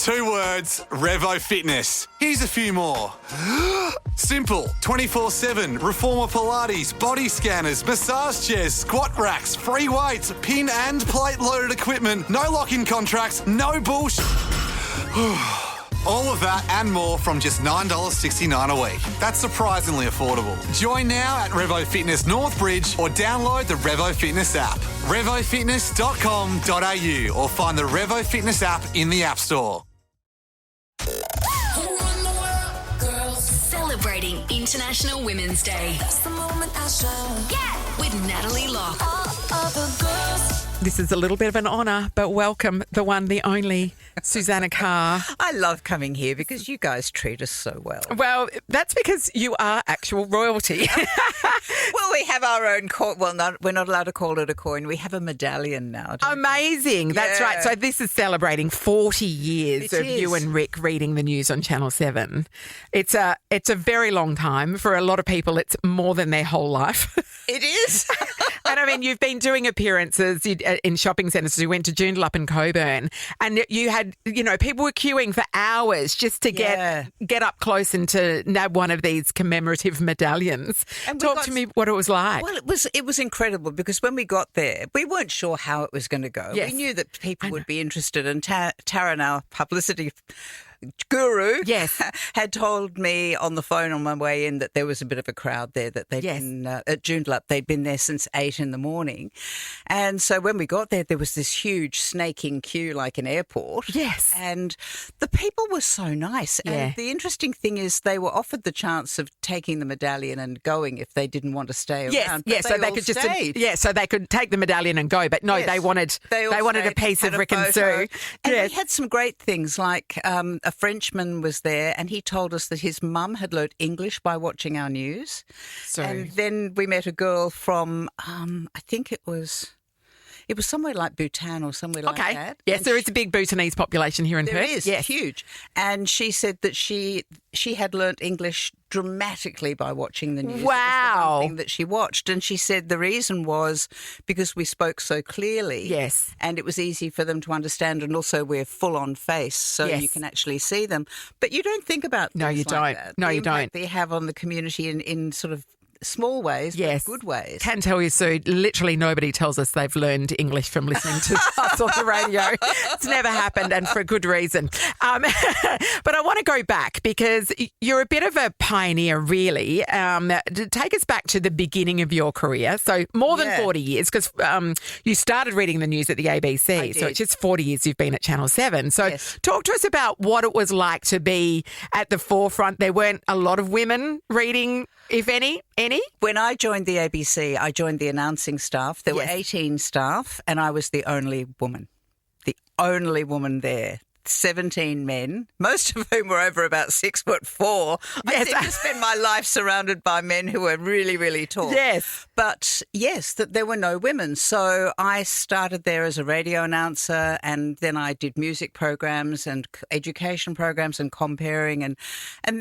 2 words, Revo Fitness. Here's a few more. Simple, 24/7, reformer Pilates, body scanners, massage chairs, squat racks, free weights, pin and plate loaded equipment, no lock-in contracts, no bullshit. All of that and more from just $9.69 a week. That's surprisingly affordable. Join now at Revo Fitness Northbridge or download the Revo Fitness app. RevoFitness.com.au or find the Revo Fitness app in the App Store. Celebrating International Women's Day. That's the moment I shine. Yeah, with Natalie Locke. All of the girls. This is a little bit of an honour, but welcome the one, the only, Susannah Carr. I love coming here because you guys treat us so well. Well, that's because you are actual royalty. Well, we have our own coin. Well, we're not allowed to call it a coin. We have a medallion now. Amazing. That's Yeah. right. So this is celebrating 40 years It of you is. and Rick reading the news on Channel 7. It's a very long time. For a lot of people, it's more than their whole life. It is. And I mean, you've been doing appearances in shopping centres. You went to Joondalup and Coburn, and you had, people were queuing for hours just to get up close and to nab one of these commemorative medallions. And Talk to me what it was like. Well, it was incredible because when we got there, we weren't sure how it was going to go. Yes. We knew that people would be interested, and Taryn, our publicity guru, Yes. had told me on the phone on my way in that there was a bit of a crowd there, that they'd been at Joondalup. They'd been there since 8 a.m. And so when we got there was this huge snaking queue like an airport. Yes. And the people were so nice. Yeah. And the interesting thing is they were offered the chance of taking the medallion and going if they didn't want to stay around. Yes, But so they all could stayed. so they could take the medallion and go, but no, Yes. they wanted all a stayed, piece had of a Rick and photo. Sue. And Yes. we had some great things, like a Frenchman was there and he told us that his mum had learnt English by watching our news. So And then we met a girl from, I think it was somewhere like Bhutan or somewhere like okay. that. Yes, And there is a big Bhutanese population here in there Perth. is, Yes. huge. And she said that she had learnt English dramatically by watching the news. It was the Wow. one thing that she watched. And she said the reason was because we spoke so clearly. Yes. And it was easy for them to understand. And also we're full on face, so Yes. you can actually see them. But you don't think about No, things you like don't. that. No, The you impact don't. they have on the community in sort of small ways, Yes. but good ways. Can tell you, Sue, literally nobody tells us they've learned English from listening to us on the radio. It's never happened, and for a good reason. But I want to go back because you're a bit of a pioneer, really. To take us back to the beginning of your career. So more than 40 years, because you started reading the news at the ABC. I So did. it's just 40 years you've been at Channel 7. So Yes. talk to us about what it was like to be at the forefront. There weren't a lot of women reading, if any. When I joined the ABC, I joined the announcing staff. There were Yes. 18 staff, and I was the only woman there. 17 men, most of whom were over about 6'4". I Yes. seem to spend my life surrounded by men who were really, really tall. Yes. But yes, that there were no women. So I started there as a radio announcer, and then I did music programs and education programs and comparing, and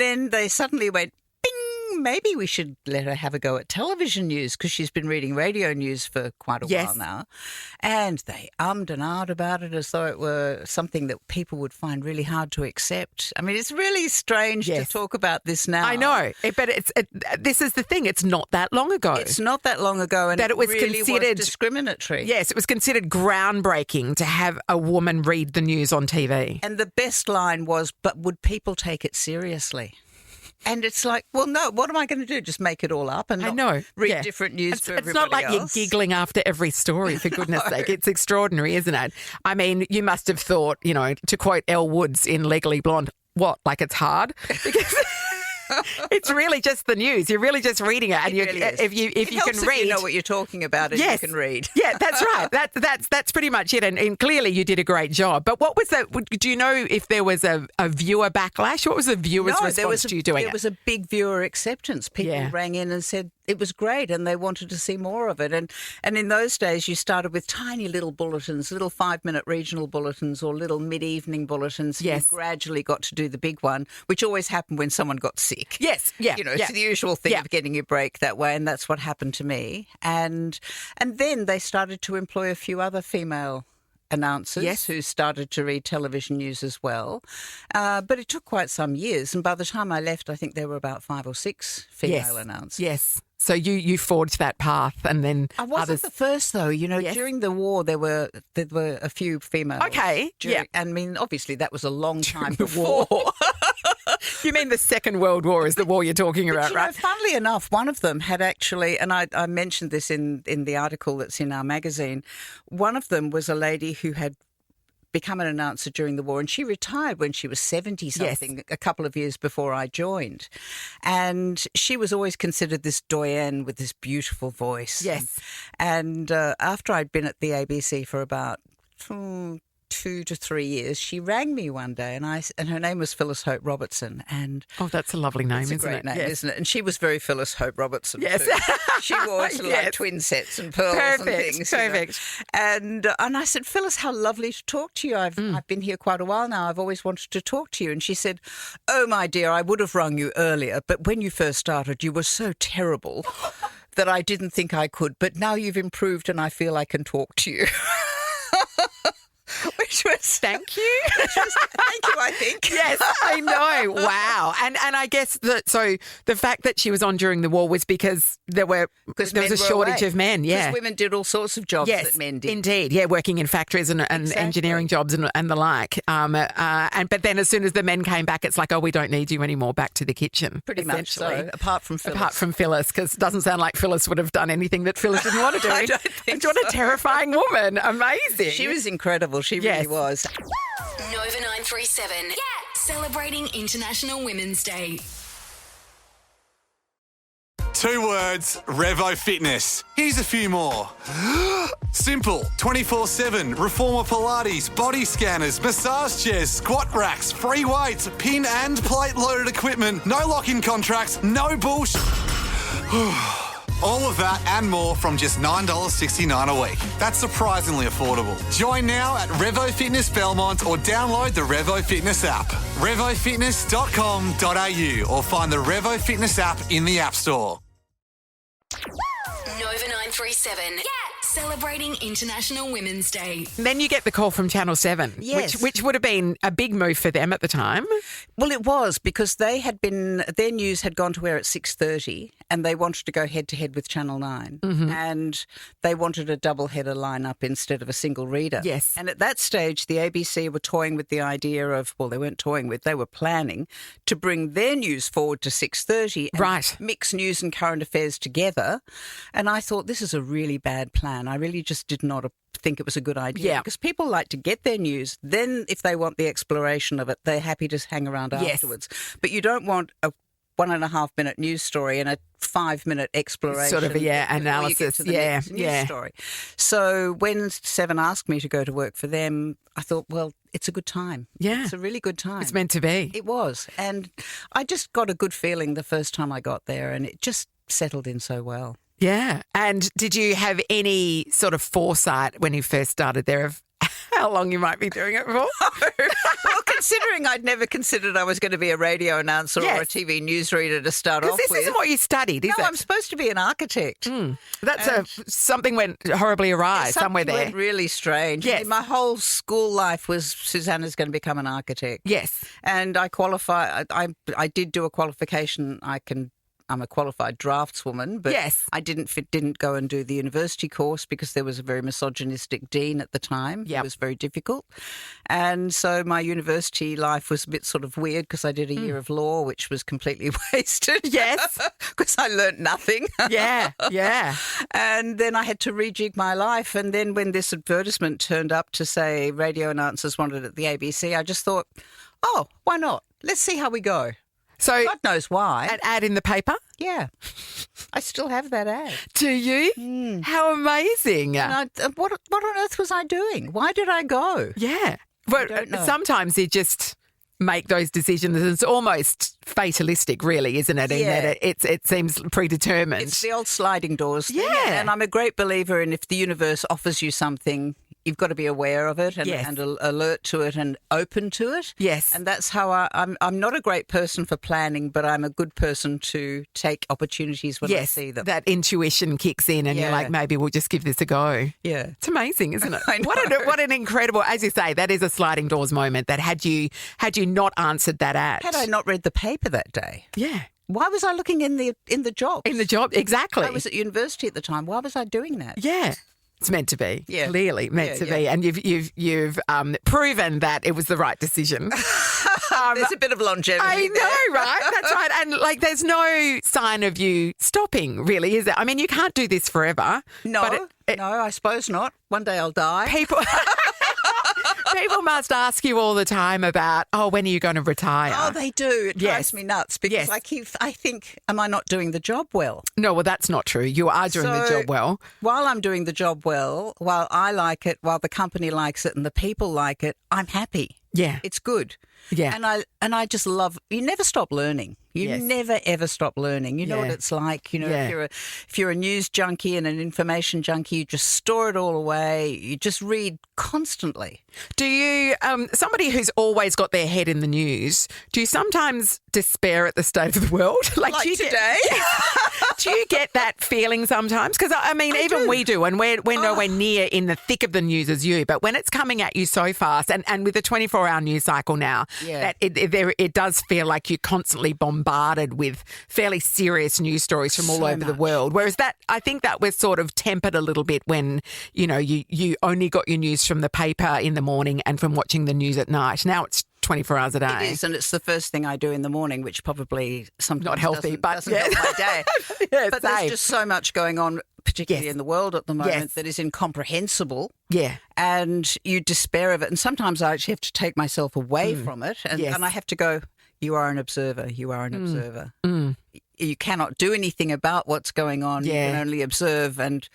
then they suddenly went, bing, maybe we should let her have a go at television news because she's been reading radio news for quite a while now. And they ummed and ahed about it as though it were something that people would find really hard to accept. I mean, it's really strange to talk about this now. I know, but this is the thing. It's not that long ago. It's not that long ago, and That it was really considered was discriminatory. Yes, it was considered groundbreaking to have a woman read the news on TV. And the best line was, but would people take it seriously? And it's like, well, no, what am I going to do? Just make it all up and not read different news for everybody It's not like else? you're giggling after every story, for goodness sake. It's extraordinary, isn't it? I mean, you must have thought, to quote Elle Woods in Legally Blonde, what, like it's hard? Because it's really just the news. You're really just reading it. And if you can read. You know what you're talking about and you can read. Yeah, that's right. That's pretty much it. And clearly you did a great job. But what was that? Do you know if there was a viewer backlash? What was the viewer's response to you doing it? There was a big viewer acceptance. People rang in and said it was great and they wanted to see more of it. And in those days you started with tiny little bulletins, little 5-minute regional bulletins or little mid-evening bulletins. Yes. You gradually got to do the big one, which always happened when someone got sick. Yes, yeah. It's the usual thing of getting your break that way, and that's what happened to me. And then they started to employ a few other female announcers who started to read television news as well. But it took quite some years. And by the time I left, I think there were about 5 or 6 female announcers. Yes. So you forged that path, and then I wasn't the first, though. During the war, there were a few females. Okay, I mean, obviously, that was a long time before. You mean the Second World War is the war you're talking about, right? Funnily enough, one of them had actually, and I mentioned this in the article that's in our magazine, one of them was a lady who had become an announcer during the war, and she retired when she was 70-something, a couple of years before I joined. And she was always considered this doyenne with this beautiful voice. Yes. And after I'd been at the ABC for about 2 to 3 years, she rang me one day, and her name was Phyllis Hope Robertson. And that's a lovely name, it's a isn't great name, isn't it? And she was very Phyllis Hope Robertson. Yes, too. She wore like twin sets and pearls and things. Perfect. And I said, Phyllis, how lovely to talk to you. I've been here quite a while now. I've always wanted to talk to you. And she said, oh my dear, I would have rung you earlier, but when you first started, you were so terrible that I didn't think I could. But now you've improved, and I feel I can talk to you. Which was thank you. Thank you, I think. Yes, I know. Wow. And I guess the fact that she was on during the war was because there was a shortage of men. Yeah, because women did all sorts of jobs that men did. Indeed. Yeah, working in factories and engineering jobs and the like. But then as soon as the men came back, it's like, oh, we don't need you anymore. Back to the kitchen. Pretty much so. Apart from Phyllis, because it doesn't sound like Phyllis would have done anything that Phyllis didn't want to do. I don't think What a terrifying woman! Amazing. She was incredible. She really was. Nova 937. Celebrating International Women's Day. 2 words, Revo Fitness. Here's a few more. Simple, 24/7, reformer Pilates, body scanners, massage chairs, squat racks, free weights, pin and plate loaded equipment, no lock-in contracts, no bullshit. All of that and more from just $9.69 a week. That's surprisingly affordable. Join now at Revo Fitness Belmont or download the Revo Fitness app. RevoFitness.com.au or find the Revo Fitness app in the App Store. Nova 937. Celebrating International Women's Day. Then you get the call from Channel 7, which would have been a big move for them at the time. Well, it was, because their news had gone to air at 6:30 and they wanted to go head-to-head with Channel 9. Mm-hmm. And they wanted a double-header lineup instead of a single reader. Yes. And at that stage, the ABC were toying with the idea of, well, they weren't toying with, they were planning to bring their news forward to 6:30 and mix news and current affairs together. And I thought, this is a really bad plan. I really just did not think it was a good idea. Because people like to get their news. Then if they want the exploration of it, they're happy to hang around afterwards. But you don't want a 1.5-minute news story and a 5-minute exploration. Sort of analysis. News story. So when 7 asked me to go to work for them, I thought, well, it's a good time. Yeah. It's a really good time. It's meant to be. It was. And I just got a good feeling the first time I got there, and it just settled in so well. Yeah. And did you have any sort of foresight when you first started there of how long you might be doing it for? Well, considering I'd never considered I was going to be a radio announcer or a TV newsreader to start off with. Because this isn't what you studied, is it? No, I'm supposed to be an architect. Something went horribly awry somewhere there. Something went really strange. Yes. I mean, my whole school life was Susannah's going to become an architect. Yes. And I qualified. I did do a qualification. I'm a qualified draftswoman, but I didn't go and do the university course because there was a very misogynistic dean at the time. It was very difficult. And so my university life was a bit sort of weird because I did a year of law, which was completely wasted. Yes. Because I learnt nothing. Yeah. And then I had to rejig my life. And then when this advertisement turned up to say radio announcers wanted at the ABC, I just thought, oh, why not? Let's see how we go. So God knows why. An ad in the paper? Yeah. I still have that ad. Do you? How amazing. And what on earth was I doing? Why did I go? Yeah. But sometimes you just make those decisions. It's almost fatalistic, really, isn't it? In that it seems predetermined. It's the old sliding doors thing. Yeah. And I'm a great believer in if the universe offers you something, you've got to be aware of it and, Yes. and alert to it and open to it. Yes. And that's how I'm not a great person for planning, but I'm a good person to take opportunities when I Yes, see them. that intuition kicks in and you're Yeah. like, maybe we'll just give this a go. Yeah. It's amazing, isn't it? I know. What an incredible, as you say, that is a sliding doors moment that had you not answered that ad. Had I not read the paper that day, Yeah. why was I looking in the job? In the job, exactly. I was at university at the time. Why was I doing that? Yeah. It's meant to be. Yeah. Clearly meant to Yeah, be. And you've proven that it was the right decision. There's a bit of longevity. I there. know, right? That's right. And like, there's no sign of you stopping, really, is there? I mean, you can't do this forever. No, but no, I suppose not. One day I'll die. People must ask you all the time about, when are you going to retire? Oh, they do. It Yes. drives me nuts because Yes. I think, am I not doing the job well? No, well, that's not true. You are doing the So, job well. While I'm doing the job well, while I like it, while the company likes it and the people like it, I'm happy. Yeah. It's good. Yeah. And I just love, you never stop learning. You Yes. never ever stop learning. You know Yeah. what it's like. You know, Yeah. if you're a news junkie and an information junkie, you just store it all away. You just read constantly. Do you, somebody who's always got their head in the news, do you sometimes despair at the state of the world? Like do you today? Do you get that feeling sometimes? Because, I mean, even we do, and we're nowhere near in the thick of the news as you, but when it's coming at you so fast, and with the 24-hour news cycle now, Yeah. that it does feel like you're constantly bombarded with fairly serious news stories from all So over the much. world. Whereas I think that was sort of tempered a little bit when, you only got your news from the paper in the morning and from watching the news at night. Now it's 24 hours a day. It is, and it's the first thing I do in the morning, which probably sometimes Not healthy, doesn't but help my day. Yeah, But same. there's just so much going on, particularly Yes. in the world at the moment, Yes. that is incomprehensible. Yeah. And you despair of it. And sometimes I actually have to take myself away from it, and, Yes. and I have to go, you are an observer, you are an observer. You cannot do anything about what's going on. Yeah. You can only observe and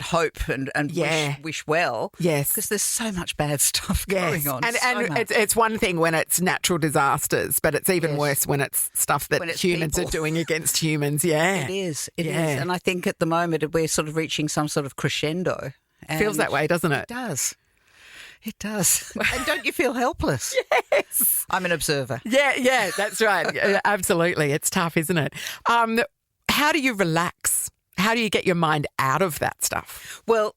hope and Yeah. wish well. Yes. Because there's so much bad stuff Yes. going on. And so much. it's one thing when it's natural disasters, but it's even Yes. worse when it's stuff that When it's humans people. are doing against humans. Yeah. It is. It is. Yeah. And I think at the moment we're sort of reaching some sort of crescendo. Feels that way, doesn't it? It does. It does. And don't you feel helpless? Yes. I'm an observer. Yeah, that's right. Yeah, absolutely. It's tough, isn't it? How do you relax? How do you get your mind out of that stuff? Well,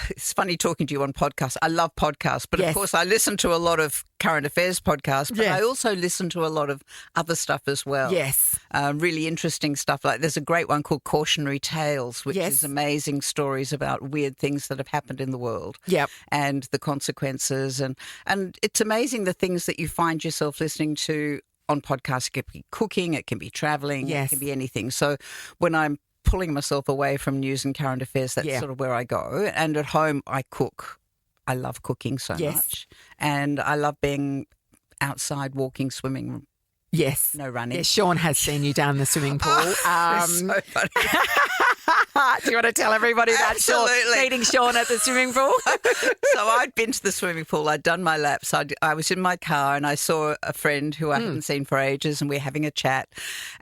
it's funny talking to you on podcasts. I love podcasts, but Yes. of course I listen to a lot of current affairs podcasts, but Yes. I also listen to a lot of other stuff as well. Yes. Really interesting stuff. Like there's a great one called Cautionary Tales, which Yes. is amazing stories about weird things that have happened in the world. Yep. And the consequences. And it's amazing the things that you find yourself listening to on podcasts. It can be cooking, it can be traveling, Yes. it can be anything. So when I'm pulling myself away from news and current affairs, that's Yeah. sort of where I go. And at home, I cook. I love cooking so Yes. much. And I love being outside, walking, swimming, Yes. no running. Yeah, Sean has seen you down the swimming pool. It's so funny. Do you want to tell everybody about Sean, Absolutely. meeting Sean at the swimming pool? So I'd been to the swimming pool. I'd done my laps. I was in my car and I saw a friend who I hadn't seen for ages, and we're having a chat.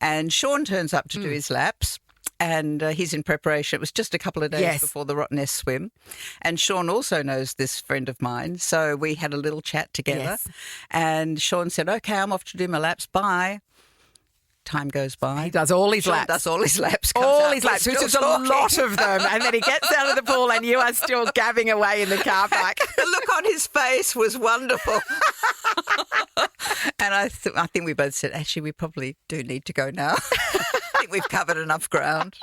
And Sean turns up to do his laps. And he's in preparation. It was just a couple of days Yes. before the Rottnest swim. And Sean also knows this friend of mine. So we had a little chat together. Yes. And Sean said, okay, I'm off to do my laps. Bye. Time goes by. He does all his Sean laps. does all his laps. comes All out, his we're laps, which still is a talking. lot of them. And then he gets out of the pool and you are still gabbing away in the car park. The look on his face was wonderful. And I think we both said, actually, we probably do need to go now. I think we've covered enough ground.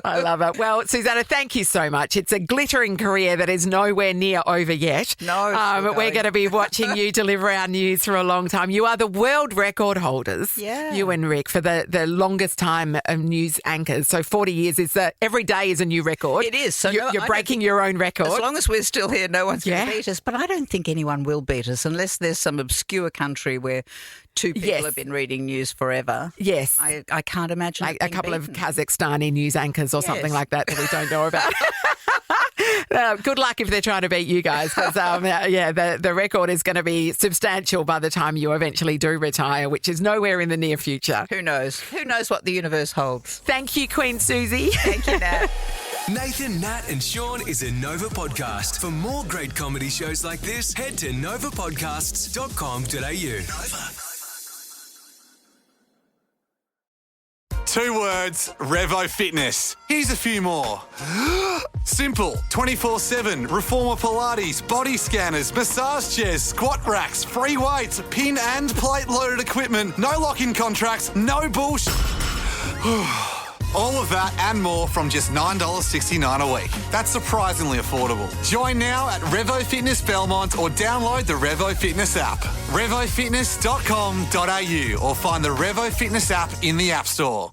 I love it. Well, Susannah, thank you so much. It's a glittering career that is nowhere near over yet. No, it's still we're going. going to be watching you deliver our news for a long time. You are the world record holders, Yeah. you and Rick, for the longest time of news anchors. So 40 years is every day is a new record. It is. So you're, no, I you're don't breaking think- your own record. As long as we're still here, no one's going Yeah. to beat us. But I don't think anyone will beat us unless there's some obscure country where two people Yes. have been reading news forever. Yes. I can't imagine Like it a being couple of beaten. Kazakhstani news anchors or something Yes. like that we don't know about. Good luck if they're trying to beat you guys, because the record is going to be substantial by the time you eventually do retire, which is nowhere in the near future. Who knows? Who knows what the universe holds? Thank you, Queen Susie. Thank you, Nat. Nathan, Nat and Sean is a Nova podcast. For more great comedy shows like this, head to novapodcasts.com.au. 2 words, Revo Fitness. Here's a few more. Simple, 24/7, reformer Pilates, body scanners, massage chairs, squat racks, free weights, pin and plate loaded equipment, no lock-in contracts, no bullshit. All of that and more from just $9.69 a week. That's surprisingly affordable. Join now at Revo Fitness Belmont or download the Revo Fitness app. RevoFitness.com.au or find the Revo Fitness app in the App Store.